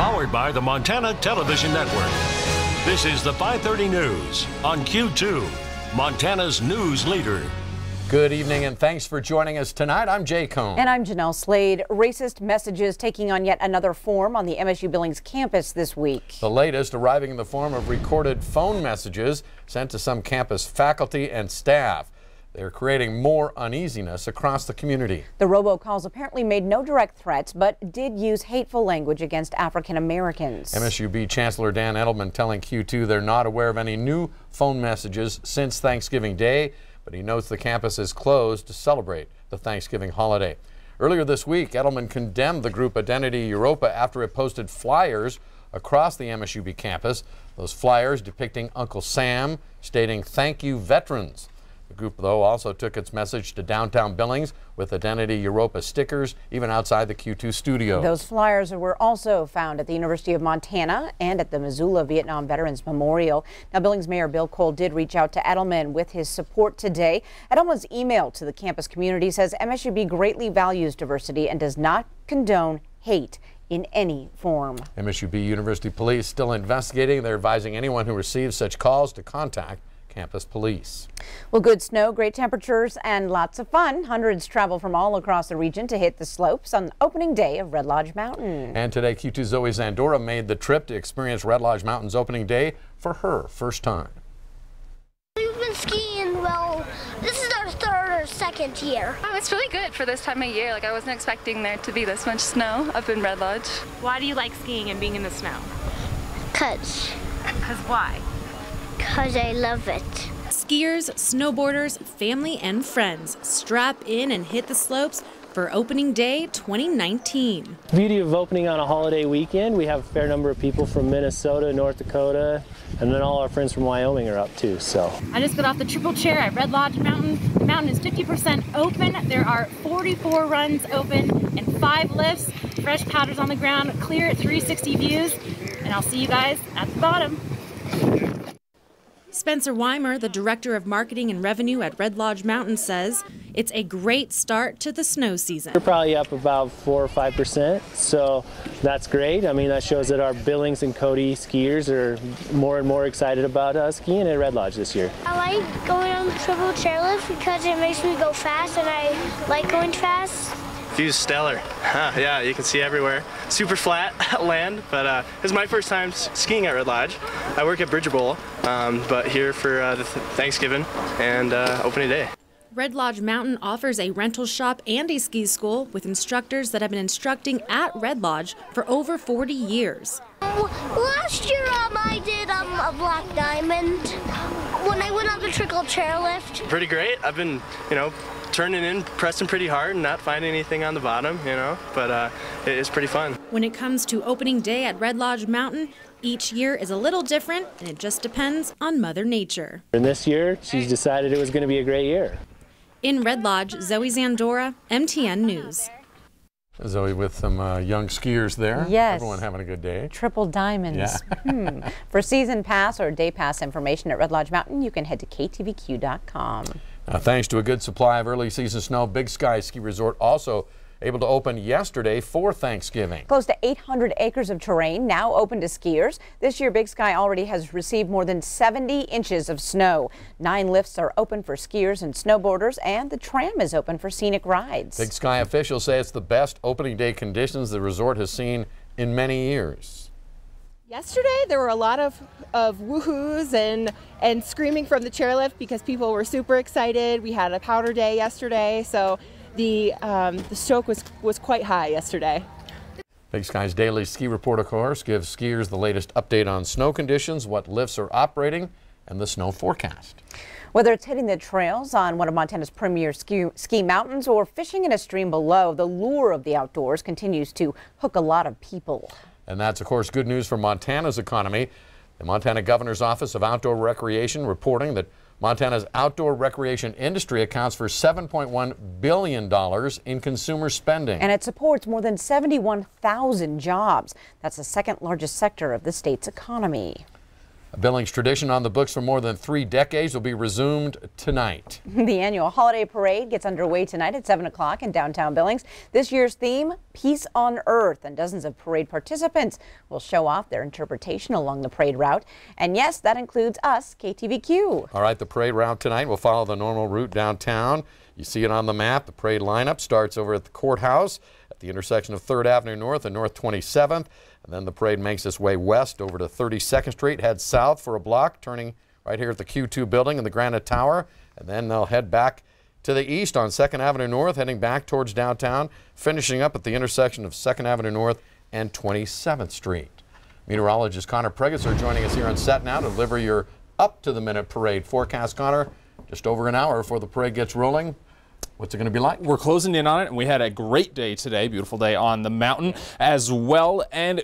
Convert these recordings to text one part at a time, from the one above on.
Powered by the Montana Television Network. This is the 5:30 News on Q2, Montana's news leader. Good evening and thanks for joining us tonight. I'm Jay Cohn. And I'm Jeanelle Slade. Racist messages taking on yet another form on the MSU Billings campus this week. The latest arriving in the form of recorded phone messages sent to some campus faculty and staff. They're creating more uneasiness across the community. The robocalls apparently made no direct threats, but did use hateful language against African Americans. MSUB Chancellor Dan Edelman telling Q2 they're not aware of any new phone messages since Thanksgiving Day, but he notes the campus is closed to celebrate the Thanksgiving holiday. Earlier this week, Edelman condemned the group Identity Europa after it posted flyers across the MSUB campus. Those flyers depicting Uncle Sam, stating "Thank you, veterans." The group, though, also took its message to downtown Billings with Identity Europa stickers, even outside the Q2 studio. Those flyers were also found at the University of Montana and at the Missoula Vietnam Veterans Memorial. Now, Billings Mayor Bill Cole did reach out to Edelman with his support today. Edelman's email to the campus community says MSUB greatly values diversity and does not condone hate in any form. MSUB University Police still investigating. They're advising anyone who receives such calls to contact campus police. Well, good snow, great temperatures, and lots of fun. Hundreds travel from all across the region to hit the slopes on opening day of Red Lodge Mountain. And today, Q2 Zoe Zandora made the trip to experience Red Lodge Mountain's opening day for her first time. We've been skiing, well, this is our third or second year. Oh, it's really good for this time of year. Like, I wasn't expecting there to be this much snow up in Red Lodge. Why do you like skiing and being in the snow? Because Why? I love it. Skiers, snowboarders, family, and friends strap in and hit the slopes for opening day 2019. The beauty of opening on a holiday weekend, we have a fair number of people from Minnesota, North Dakota, and then all our friends from Wyoming are up too. So I just got off the triple chair at Red Lodge Mountain. The mountain is 50% open. There are 44 runs open and 5 lifts, fresh powders on the ground, clear 360 views, and I'll see you guys at the bottom. Spencer Weimer, the Director of Marketing and Revenue at Red Lodge Mountain, says it's a great start to the snow season. we're probably up about 4 or 5%, so that's great. I mean, that shows that our Billings and Cody skiers are more and more excited about skiing at Red Lodge this year. I like going on the triple chairlift because it makes me go fast and I like going fast. View's stellar. Yeah, you can see everywhere. Super flat land, but it's my first time skiing at Red Lodge. I work at Bridger Bowl, but here for the Thanksgiving and opening day. Red Lodge Mountain offers a rental shop and a ski school with instructors that have been instructing at Red Lodge for over 40 years. Last year I did a black diamond when I went on the triple chairlift. Pretty great. I've been, turning in, pressing pretty hard and not finding anything on the bottom, but it is pretty fun. When it comes to opening day at Red Lodge Mountain, each year is a little different, and it just depends on Mother Nature. And this year, she's decided it was going to be a great year. In Red Lodge, Zoe Zandora, MTN News. Zoe with some young skiers there. Yes. Everyone having a good day. Triple diamonds. Yeah. For season pass or day pass information at Red Lodge Mountain, you can head to ktvq.com. Thanks to a good supply of early season snow, Big Sky Ski Resort also able to open yesterday for Thanksgiving. Close to 800 acres of terrain now open to skiers. This year, Big Sky already has received more than 70 inches of snow. 9 lifts are open for skiers and snowboarders, and the tram is open for scenic rides. Big Sky officials say it's the best opening day conditions the resort has seen in many years. Yesterday, there were a lot of woohoos and screaming from the chairlift because people were super excited. We had a powder day yesterday, so the stoke was quite high yesterday. Big Sky's daily ski report, of course, gives skiers the latest update on snow conditions, what lifts are operating, and the snow forecast. Whether it's hitting the trails on one of Montana's premier ski mountains or fishing in a stream below, the lure of the outdoors continues to hook a lot of people. And that's, of course, good news for Montana's economy. The Montana Governor's Office of Outdoor Recreation reporting that Montana's outdoor recreation industry accounts for $7.1 billion in consumer spending. And it supports more than 71,000 jobs. That's the second largest sector of the state's economy. A Billings tradition on the books for more than 3 decades will be resumed tonight. The annual holiday parade gets underway tonight at 7 o'clock in downtown Billings. This year's theme, Peace on Earth, and dozens of parade participants will show off their interpretation along the parade route. And yes, that includes us, KTVQ. All right, the parade route tonight will follow the normal route downtown. You see it on the map. The parade lineup starts over at the courthouse at the intersection of 3rd Avenue North and North 27th. And then the parade makes its way west over to 32nd Street, heads south for a block, turning right here at the Q2 building in the Granite Tower. And then they'll head back to the east on 2nd Avenue North, heading back towards downtown, finishing up at the intersection of 2nd Avenue North and 27th Street. Meteorologist Connor Preggis joining us here on set now to deliver your up-to-the-minute parade forecast. Connor, just over an hour before the parade gets rolling. What's it going to be like? We're closing in on it, and we had a great day today, beautiful day on the mountain as well, and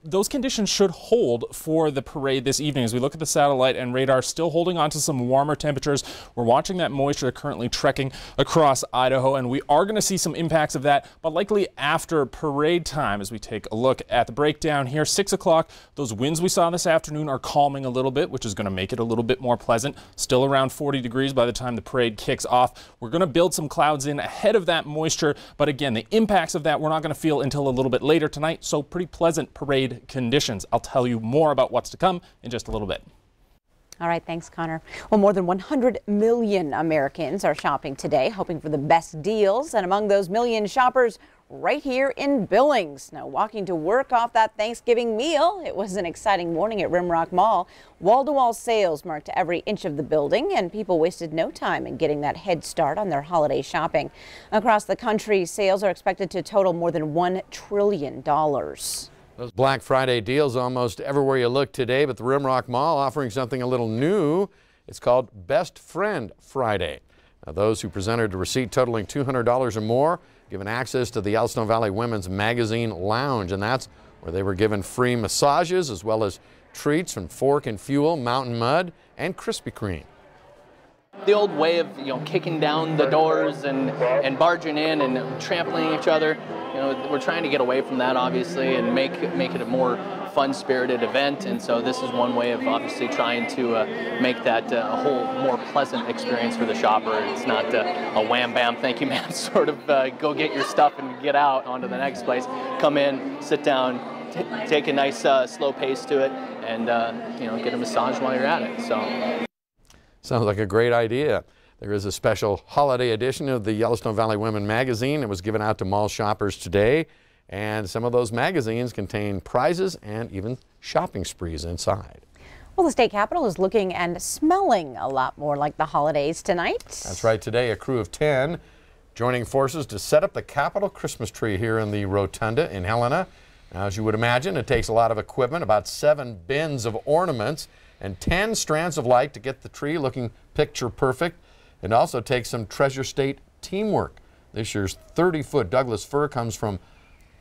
those conditions should hold for the parade this evening. As we look at the satellite and radar, still holding on to some warmer temperatures. We're watching that moisture currently trekking across Idaho, and we are going to see some impacts of that, but likely after parade time. As we take a look at the breakdown here, 6 o'clock, those winds we saw this afternoon are calming a little bit, which is going to make it a little bit more pleasant. Still around 40 degrees by the time the parade kicks off. We're going to build some clouds in ahead of that moisture, but again, the impacts of that we're not going to feel until a little bit later tonight, so pretty pleasant parade conditions. I'll tell you more about what's to come in just a little bit. All right, thanks, Connor. Well, more than 100 million Americans are shopping today, hoping for the best deals, and among those million shoppers, right here in Billings. Now, walking to work off that Thanksgiving meal, it was an exciting morning at Rimrock Mall. Wall-to-wall sales marked every inch of the building, and people wasted no time in getting that head start on their holiday shopping. Across the country, sales are expected to total more than $1 trillion. Those Black Friday deals almost everywhere you look today, but the Rimrock Mall offering something a little new. It's called Best Friend Friday. Now, those who presented a receipt totaling $200 or more given access to the Yellowstone Valley Women's Magazine Lounge, and that's where they were given free massages as well as treats from Fork and Fuel, Mountain Mud, and Krispy Kreme. The old way of kicking down the doors and barging in and trampling each other, we're trying to get away from that, obviously, and make it a more fun-spirited event. And so this is one way of obviously trying to make that a whole more pleasant experience for the shopper. It's not a wham bam thank you ma'am sort of go get your stuff and get out onto the next place. Come in, sit down, take a nice slow pace to it, and get a massage while you're at it. So sounds like a great idea. There is a special holiday edition of the Yellowstone Valley Women magazine. It was given out to mall shoppers today, and some of those magazines contain prizes and even shopping sprees inside. Well, the state capitol is looking and smelling a lot more like the holidays tonight. That's right. Today, a crew of 10 joining forces to set up the Capitol Christmas tree here in the Rotunda in Helena. Now, as you would imagine, it takes a lot of equipment, about 7 bins of ornaments and 10 strands of light to get the tree looking picture perfect. It also takes some Treasure State teamwork. This year's 30-foot Douglas fir comes from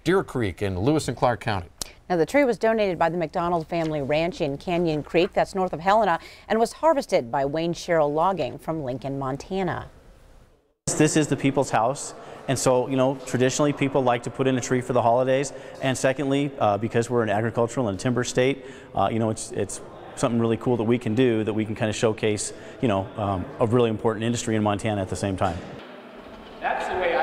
Deer Creek in Lewis and Clark County. Now, the tree was donated by the McDonald Family Ranch in Canyon Creek, that's north of Helena, and was harvested by Wayne Sherrill Logging from Lincoln, Montana. This is the people's house, and so, traditionally people like to put in a tree for the holidays, and secondly, because we're an agricultural and timber state, it's something really cool that we can do, that we can kind of showcase, a really important industry in Montana at the same time.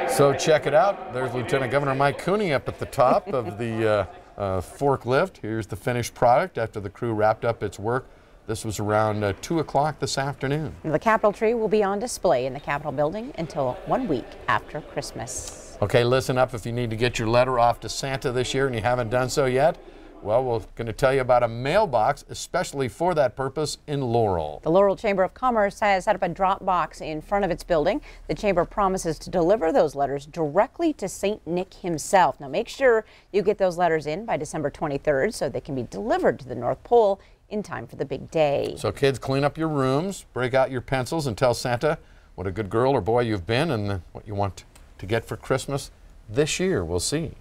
So check it out. There's Lieutenant Governor Mike Cooney up at the top of the forklift. Here's the finished product after the crew wrapped up its work. This was around 2 o'clock this afternoon. The Capitol tree will be on display in the Capitol building until 1 week after Christmas. Okay, listen up if you need to get your letter off to Santa this year and you haven't done so yet. Well, we're going to tell you about a mailbox especially for that purpose in Laurel. The Laurel Chamber of Commerce has set up a drop box in front of its building. The chamber promises to deliver those letters directly to St. Nick himself. Now, make sure you get those letters in by December 23rd so they can be delivered to the North Pole in time for the big day. So kids, clean up your rooms, break out your pencils, and tell Santa what a good girl or boy you've been and what you want to get for Christmas this year. We'll see.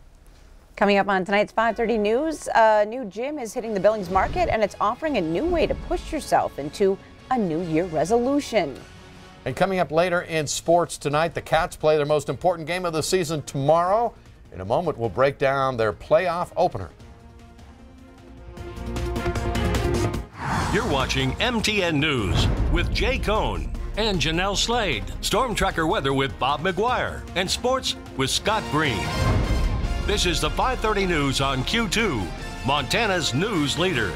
Coming up on tonight's 5:30 News, a new gym is hitting the Billings market, and it's offering a new way to push yourself into a New Year resolution. And coming up later in sports tonight, the Cats play their most important game of the season tomorrow. In a moment, we'll break down their playoff opener. You're watching MTN News with Jay Cohn and Jeanelle Slade. Storm Tracker weather with Bob McGuire. And sports with Scott Green. This is the 5:30 News on Q2, Montana's news leader.